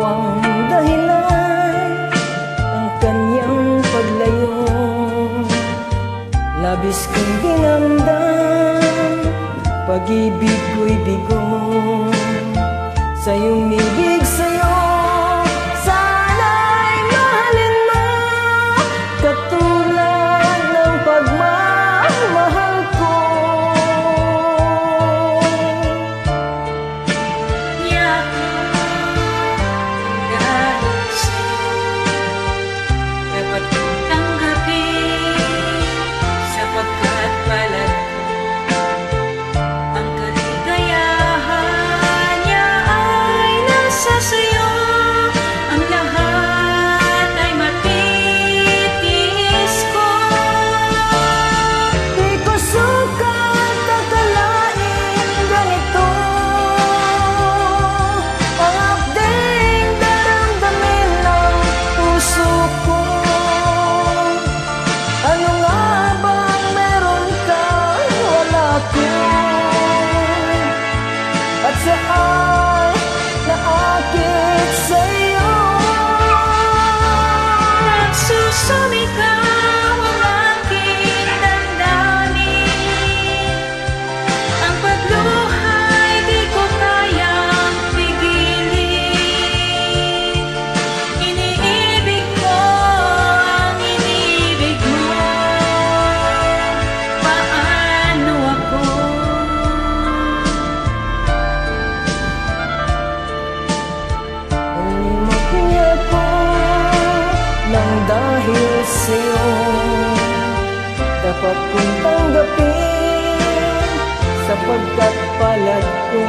ang dahilan ng kanyang paglayo. Labis kong dinamdam, pag-ibig ko'y bigo. Sa'yong ibig sa'yo, sana'y mahalin mo, katulad ng pagmamahal ko. Dahil sa'yo, dapat kong tanggapin, sapagkat palad ang kaligayahan niya ay nasa sa'yo. Ang lahat ay matitiis ko. Di ko sukat akalain ganito ang hapding daramdamin ng puso ko. Ano nga bang meron ka wala ko? At saan naakit sa'yo? Nagsusumikaw ang aking damdamin, ang pagluha'y di ko kayang pigilin. Iniibig mo ang iniibig mo, paano ako? Animak niya ko nang dahil sa'yo, dapat kong tanggapin sapagkat palad ko.